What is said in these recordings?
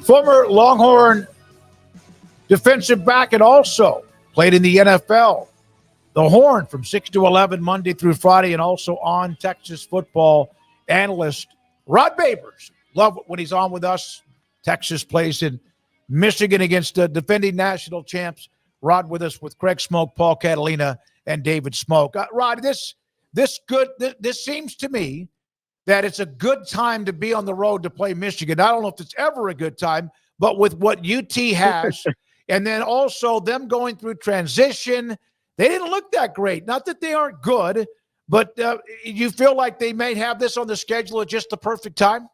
former Longhorn defensive back and also played in the NFL. The Horn from 6 to 11 Monday through Friday, and also on Texas football analyst Rod Babers. Love it when he's on with us. Texas plays in Michigan against the defending national champs. Rod with us with Craig Smoke, Paul Catalina, and David Smoke. Rod, this seems to me that it's a good time to be on the road to play Michigan. I don't know if it's ever a good time, but with what UT has, and then also them going through transition, they didn't look that great. Not that they aren't good, but you feel like they may have this on the schedule at just the perfect time?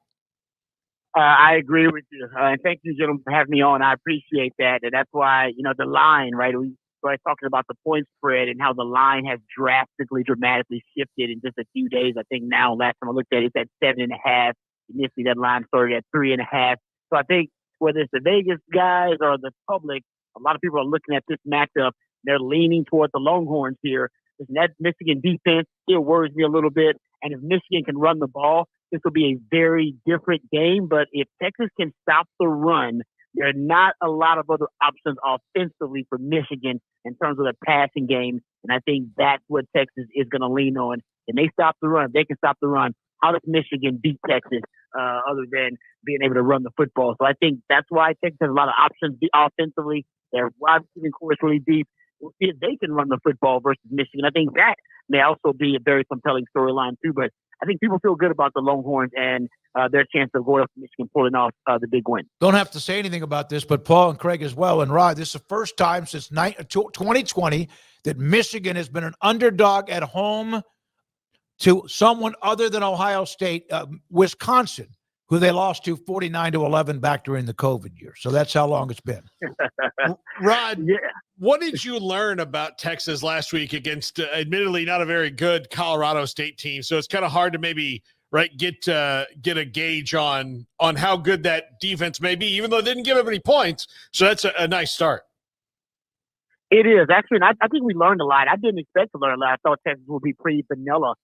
I agree with you. And thank you, gentlemen, for having me on. I appreciate that. And that's why, the line, right? We started talking about the point spread and how the line has dramatically shifted in just a few days. I think now, last time I looked at it, it's at 7.5. Initially, that line started at 3.5. So I think whether it's the Vegas guys or the public, a lot of people are looking at this matchup. They're leaning toward the Longhorns here. That Michigan defense still worries me a little bit. And if Michigan can run the ball, this will be a very different game. But if Texas can stop the run, there are not a lot of other options offensively for Michigan in terms of the passing game. And I think that's what Texas is going to lean on. And they stop the run. If they can stop the run, how does Michigan beat Texas other than being able to run the football? So I think that's why Texas has a lot of options offensively. Their wide receiving core is really deep. We'll see if they can run the football versus Michigan. I think that may also be a very compelling storyline too. But I think people feel good about the Longhorns and their chance of going up to Michigan pulling off the big win. Don't have to say anything about this, but Paul and Craig as well. And Rod, this is the first time since 2020 that Michigan has been an underdog at home to someone other than Ohio State, Wisconsin, who they lost to 49-11 back during the COVID year. So that's how long it's been. Rod, what did you learn about Texas last week against, admittedly, not a very good Colorado State team? So it's kind of hard to maybe get a gauge on how good that defense may be, even though it didn't give up any points. So that's a nice start. It is. Actually, and I think we learned a lot. I didn't expect to learn a lot. I thought Texas would be pretty vanilla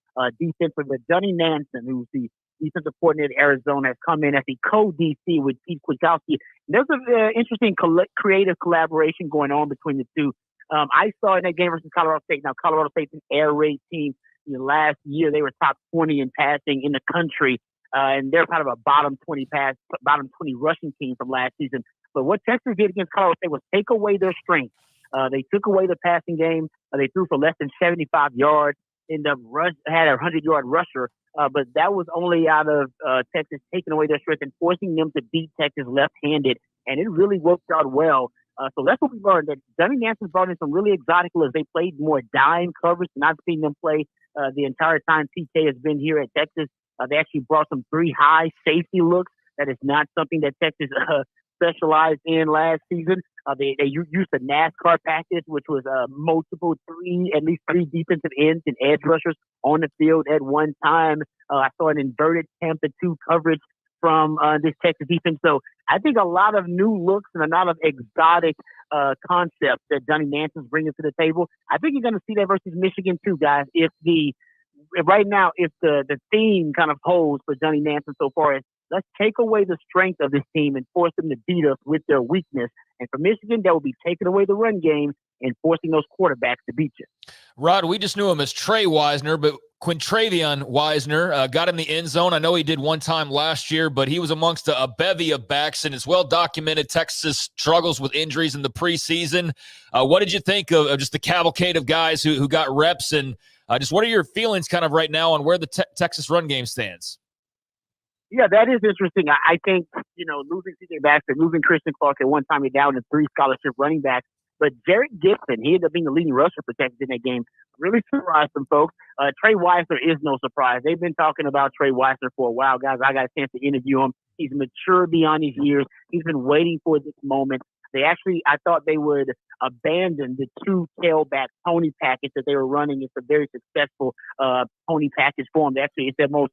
defensively. But Johnny Nansen, who's the defensive coordinator at Arizona, has come in as the co-DC with Pete Kwiatkowski. There's an interesting creative collaboration going on between the two. I saw in that game versus Colorado State. Now, Colorado State's an air raid team. Last year, they were top 20 in passing in the country, and they're kind of a bottom 20 rushing team from last season. But what Texas did against Colorado State was take away their strength. They took away the passing game. They threw for less than 75 yards. Had a 100-yard rusher. But that was only out of Texas taking away their strength and forcing them to beat Texas left-handed. And it really worked out well. So that's what we learned, that Johnny Nansen brought in some really exotic looks. They played more dime coverage than I've seen them play the entire time PK has been here at Texas. They actually brought some 3-high safety looks. That is not something that Texas specialized in last season. They used the NASCAR package, which was at least three defensive ends and edge rushers on the field at one time. I saw an inverted Tampa 2 coverage from this Texas defense. So I think a lot of new looks and a lot of exotic concepts that Johnny Nansen's bringing to the table. I think you're going to see that versus Michigan too, guys. If the theme kind of holds for Johnny Nansen so far is, let's take away the strength of this team and force them to beat us with their weakness. And for Michigan, that will be taking away the run game and forcing those quarterbacks to beat you. Rod, we just knew him as Trey Wisner, but Quintravion Wisner got in the end zone. I know he did one time last year, but he was amongst a bevy of backs, and it's well documented Texas struggles with injuries in the preseason. What did you think of just the cavalcade of guys who got reps, and just what are your feelings kind of right now on where the Texas run game stands? Yeah, that is interesting. I think, losing C.J. Baxter, losing Christian Clark at one time, you're down to 3 scholarship running backs. But Jarrett Gibson, he ended up being the leading rusher for Texas in that game. Really surprised some folks. Trey Wisner is no surprise. They've been talking about Trey Wisner for a while, guys. I got a chance to interview him. He's mature beyond his years. He's been waiting for this moment. I thought they would abandon the 2 tailback pony package that they were running. It's a very successful pony package for them. Actually, it's their most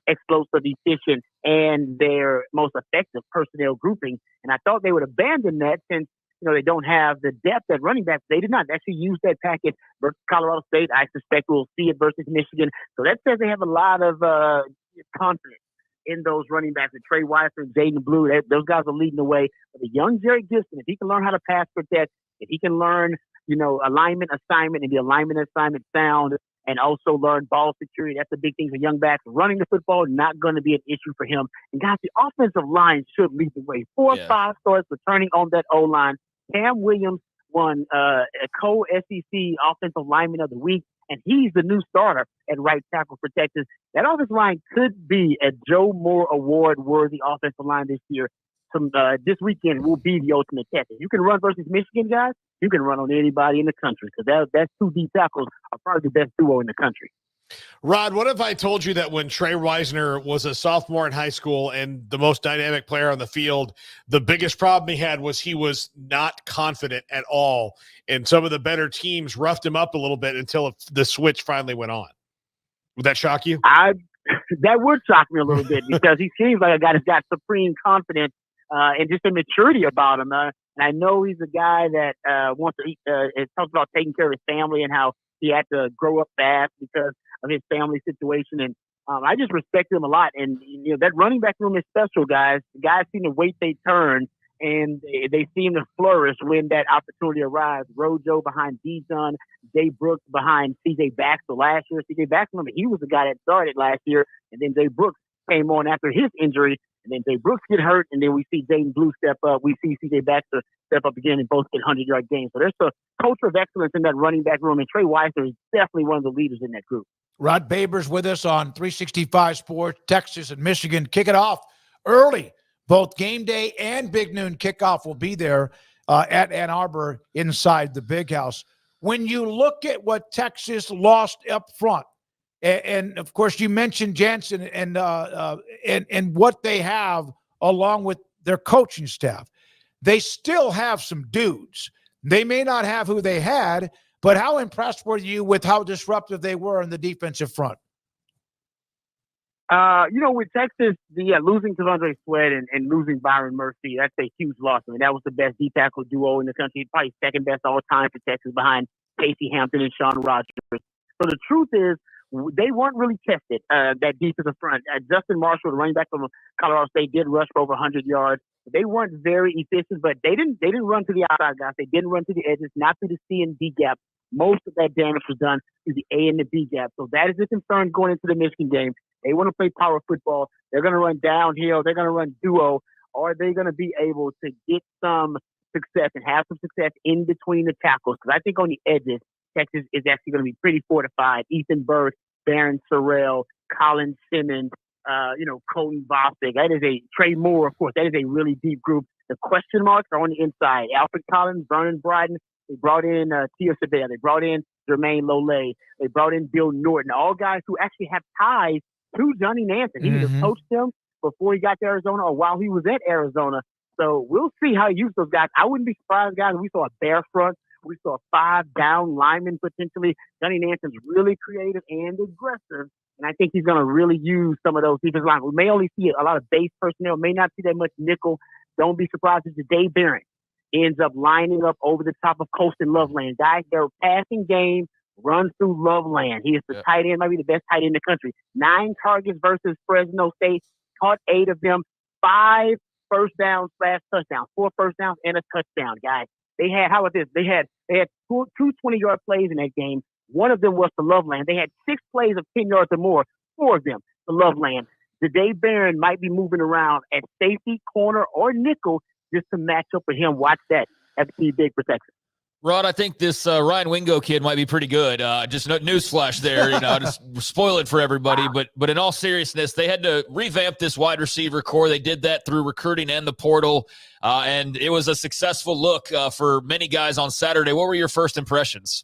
explosive, efficient, and their most effective personnel grouping. And I thought they would abandon that since they don't have the depth at running back. They did not actually use that package versus Colorado State. I suspect we'll see it versus Michigan. So that says they have a lot of confidence in those running backs, with Trey Weiser and Jaden Blue. Those guys are leading the way. But the young Jerry Gibson, if he can learn how to pass protect, if he can learn, alignment, assignment, and the alignment assignment sound, and also learn ball security, that's the big thing for young backs. Running the football, not going to be an issue for him. And guys, the offensive line should lead the way. 4 or 5 stars returning on that O-line. Cam Williams won a co-SEC Offensive Lineman of the Week, and he's the new starter at right tackle for Texas. That offensive line could be a Joe Moore Award-worthy offensive line this year. This weekend will be the ultimate test. If you can run versus Michigan, guys, you can run on anybody in the country, because that's 2 deep tackles are probably the best duo in the country. Rod, what if I told you that when Trey Wisner was a sophomore in high school and the most dynamic player on the field, the biggest problem he had was he was not confident at all, and some of the better teams roughed him up a little bit until the switch finally went on? Would that shock you? That would shock me a little bit, because he seems like a guy that's got supreme confidence and just a maturity about him. And I know he's a guy that wants to it talks about taking care of his family and how he had to grow up fast because of his family situation. And I just respect him a lot. And, that running back room is special, guys. The guys seem to wait their turn, and they seem to flourish when that opportunity arrives. Rojo behind Dijon, Jay Brooks behind C.J. Baxter last year. C.J. Baxter, remember, he was the guy that started last year, and then Jay Brooks came on after his injury. And then Jay Brooks get hurt, and then we see Jaden Blue step up. We see C.J. Baxter step up again, and both get 100-yard games. So there's a culture of excellence in that running back room, and Trey Weiser is definitely one of the leaders in that group. Rod Babers with us on 365 Sports, Texas and Michigan. Kick it off early. Both Game Day and Big Noon kickoff will be there at Ann Arbor inside the Big House. When you look at what Texas lost up front, and of course, you mentioned Jansen and what they have along with their coaching staff. They still have some dudes. They may not have who they had, but how impressed were you with how disruptive they were in the defensive front? With Texas, losing Devondre Sweat and losing Byron Murphy, that's a huge loss. I mean, that was the best D-tackle duo in the country, probably second best all time for Texas behind Casey Hampton and Sean Rogers. So the truth is, they weren't really tested, that defensive front. Justin Marshall, the running back from Colorado State, did rush for over 100 yards. They weren't very efficient, but they didn't run to the outside, guys. They didn't run to the edges, not through the C and D gap. Most of that damage was done through the A and the B gap. So that is a concern going into the Michigan game. They want to play power football. They're going to run downhill. They're going to run duo. Or are they going to be able to get some success and have some success in between the tackles? Because I think on the edges, Texas is actually going to be pretty fortified. Ethan Burke, Barron Sorrell, Colin Simmons, Colton Bostic. That is Trey Moore, of course. That is a really deep group. The question marks are on the inside. Alfred Collins, Vernon Bryden. They brought in Tia Sabea. They brought in Jermaine Lole. They brought in Bill Norton. All guys who actually have ties to Johnny Nansen. He either coached them before he got to Arizona or while he was at Arizona. So we'll see how he uses those guys. I wouldn't be surprised, guys, if we saw a bear front. We saw 5 down linemen potentially. Johnny Nansen's really creative and aggressive, and I think he's going to really use some of those defensive lines. We may only see a lot of base personnel, may not see that much nickel. Don't be surprised if Dave Barron ends up lining up over the top of Colston Loveland. Guys, their passing game runs through Loveland. He is the tight end, maybe the best tight end in the country. 9 targets versus Fresno State, caught 8 of them, 5 first downs / touchdowns, 4 first downs and a touchdown, guys. They had, how about this? They had two 20-yard plays in that game. One of them was to Loveland. They had 6 plays of 10 yards or more, 4 of them to Loveland. Dave Barron might be moving around at safety, corner, or nickel just to match up with him. Watch that. That's pretty big for Texas. Rod, I think this Ryan Wingo kid might be pretty good. Just no newsflash there, just spoil it for everybody. But in all seriousness, they had to revamp this wide receiver core. They did that through recruiting and the portal, and it was a successful look for many guys on Saturday. What were your first impressions?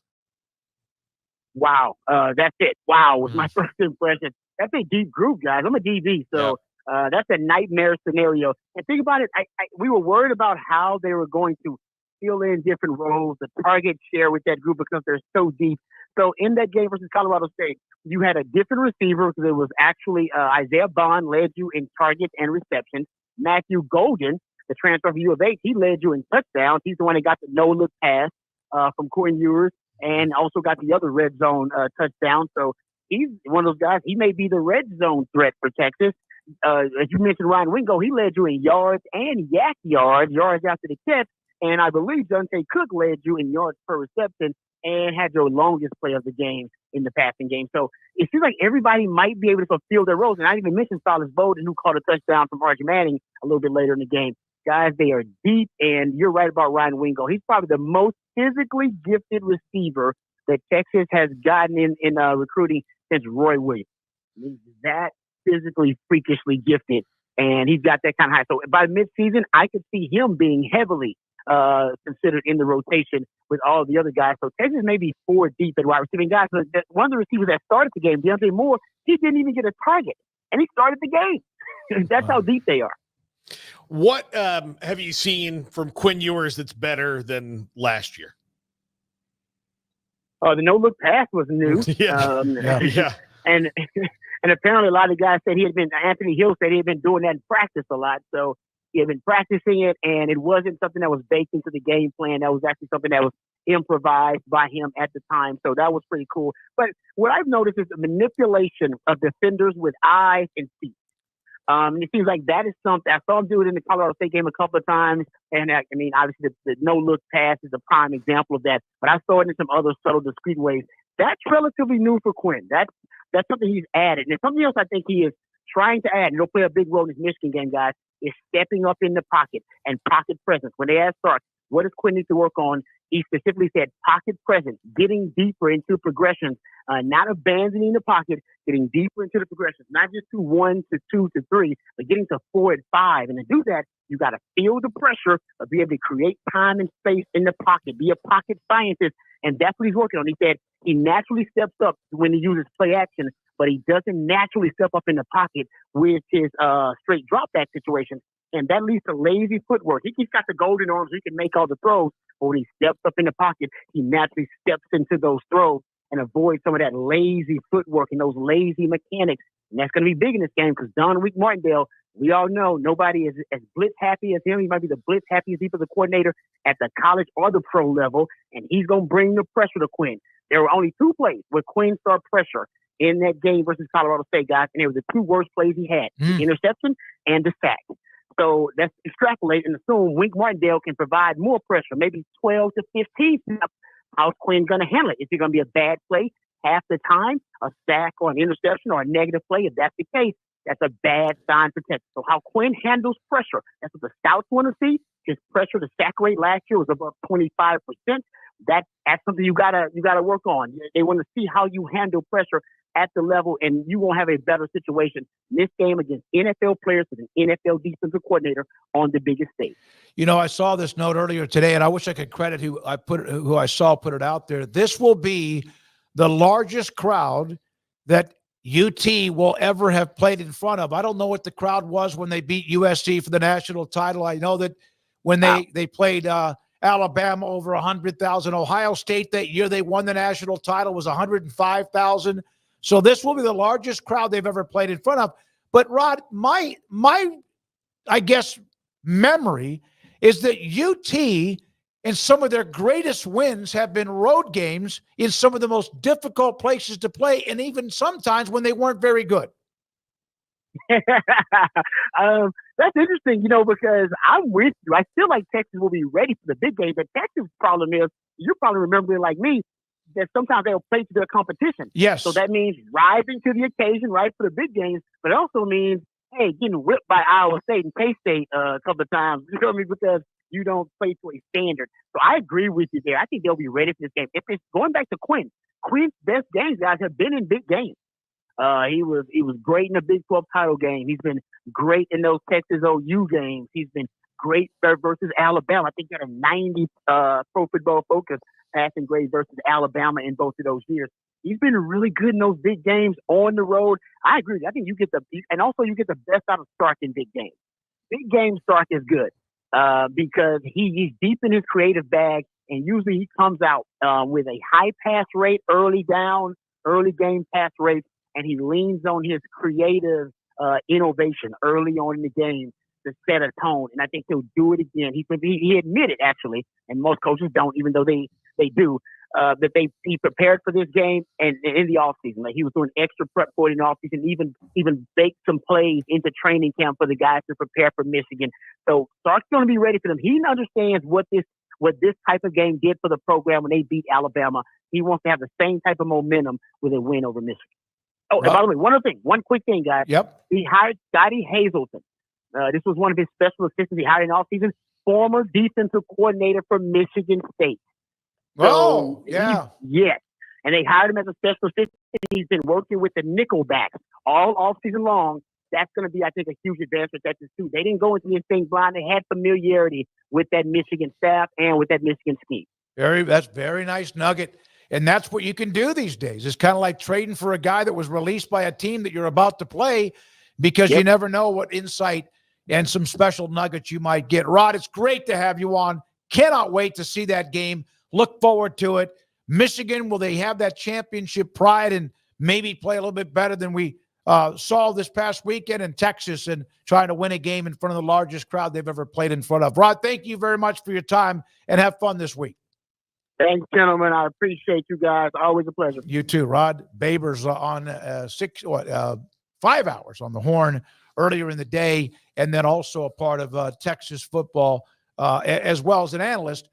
Wow, that's it. Wow was my first impression. That's a deep group, guys. I'm a DB, so that's a nightmare scenario. And think about it. We were worried about how they were going to fill in different roles, the target share with that group because they're so deep. So in that game versus Colorado State, you had a different receiver because it was actually Isaiah Bond led you in targets and receptions. Matthew Golden, the transfer from U of H, he led you in touchdowns. He's the one that got the no-look pass from Quinn Ewers and also got the other red zone touchdown. So he's one of those guys. He may be the red zone threat for Texas. as you mentioned, Ryan Wingo, he led you in yards and yak yards after the catch. And I believe Dante Cook led you in yards per reception and had your longest play of the game in the passing game. So it seems like everybody might be able to fulfill their roles. And I didn't even mention Silas Bowden, who caught a touchdown from Archie Manning a little bit later in the game. Guys, they are deep, and you're right about Ryan Wingo. He's probably the most physically gifted receiver that Texas has gotten in recruiting since Roy Williams. He's that physically, freakishly gifted, and he's got that kind of height. So by midseason, I could see him being heavily considered in the rotation with all the other guys. So Texas may be 4 deep at wide receiving guys. But one of the receivers that started the game, Deontay Moore, he didn't even get a target, and he started the game. That's how deep they are. What have you seen from Quinn Ewers that's better than last year? The no-look pass was new. Yeah. And apparently a lot of guys said Anthony Hill said he had been doing that in practice a lot. So he had been practicing it, and it wasn't something that was baked into the game plan. That was actually something that was improvised by him at the time. So that was pretty cool. But what I've noticed is the manipulation of defenders with eyes and feet. It seems like that is something. I saw him do it in the Colorado State game a couple of times. And I mean, obviously the no-look pass is a prime example of that. But I saw it in some other subtle, discreet ways. That's relatively new for Quinn. That's something he's added. And something else I think he is trying to add, and he'll play a big role in this Michigan game, guys, is stepping up in the pocket and pocket presence. When they asked Sark, what does Quinn need to work on? He specifically said pocket presence, getting deeper into progressions, not abandoning the pocket, getting deeper into the progressions, not just to 1 to 2 to 3, but getting to 4 and 5. And to do that, you got to feel the pressure of being able to create time and space in the pocket, be a pocket scientist. And that's what he's working on. He said he naturally steps up when he uses play action, but he doesn't naturally step up in the pocket with his straight drop back situation. And that leads to lazy footwork. He's got the golden arms. He can make all the throws. But when he steps up in the pocket, he naturally steps into those throws and avoids some of that lazy footwork and those lazy mechanics. And that's going to be big in this game because Wink Martindale, we all know nobody is as blitz happy as him. He might be the blitz happiest defensive coordinator at the college or the pro level. And he's going to bring the pressure to Quinn. There were only 2 plays where Quinn started pressure in that game versus Colorado State, guys. And they were the 2 worst plays he had, the interception and the sack. So let's extrapolate and assume Wink Martindale can provide more pressure, maybe 12 to 15 snaps. How's Quinn going to handle it? Is it going to be a bad play half the time, a sack or an interception or a negative play? If that's the case, that's a bad sign for Texas. So how Quinn handles pressure, that's what the scouts want to see. His pressure to sack rate last year was above 25%. That's something you gotta work on. They want to see how you handle pressure at the level, and you won't have a better situation in this game against NFL players with an NFL defensive coordinator on the biggest stage. You know, I saw this note earlier today, and I wish I could credit who I saw put it out there. This will be the largest crowd that UT will ever have played in front of. I don't know what the crowd was when they beat USC for the national title. I know that when they played Alabama, over 100,000. Ohio State that year they won the national title was 105,000. So this will be the largest crowd they've ever played in front of. But Rod, my I guess memory is that UT and some of their greatest wins have been road games in some of the most difficult places to play, and even sometimes when they weren't very good. That's interesting, because I'm with you. I feel like Texas will be ready for the big game, but Texas' problem is, you probably remember it like me, that sometimes they'll play to their competition. Yes. So that means rising to the occasion, right, for the big games, but it also means, hey, getting whipped by Iowa State and K-State a couple of times, because you don't play to a standard. So I agree with you there. I think they'll be ready for this game. If it's going back to Quinn's best games, guys, have been in big games. He was great in the Big 12 title game. He's been great in those Texas OU games. He's been great versus Alabama. I think he had a 90 Pro Football Focus passing grade versus Alabama in both of those years. He's been really good in those big games on the road. I agree. I think you get the best out of Stark in big games. Big game Stark is good because he's deep in his creative bag, and usually he comes out with a high pass rate, early game pass rate, and he leans on his creative innovation early on in the game to set a tone. And I think he'll do it again. He admitted, actually, and most coaches don't, even though they do, that he prepared for this game and in the offseason. Like he was doing extra prep for it in the offseason, even baked some plays into training camp for the guys to prepare for Michigan. So Sark's going to be ready for them. He understands what this type of game did for the program when they beat Alabama. He wants to have the same type of momentum with a win over Michigan. Oh, and by the way, one quick thing, guys. Yep. He hired Scotty Hazelton. This was one of his special assistants he hired in the offseason, former defensive coordinator for Michigan State. So, yeah. Yes. And they hired him as a special assistant. He's been working with the Nickelbacks all offseason long. That's going to be, I think, a huge advantage for Texas, too. They didn't go into this thing blind. They had familiarity with that Michigan staff and with that Michigan scheme. That's very nice nugget. And that's what you can do these days. It's kind of like trading for a guy that was released by a team that you're about to play, because you never know what insight and some special nuggets you might get. Rod, it's great to have you on. Cannot wait to see that game. Look forward to it. Michigan, will they have that championship pride and maybe play a little bit better than we saw this past weekend in Texas and trying to win a game in front of the largest crowd they've ever played in front of? Rod, thank you very much for your time, and have fun this week. Thanks, gentlemen. I appreciate you guys. Always a pleasure. You too. Rod Babers on 5 hours on the Horn earlier in the day, and then also a part of Texas football as well as an analyst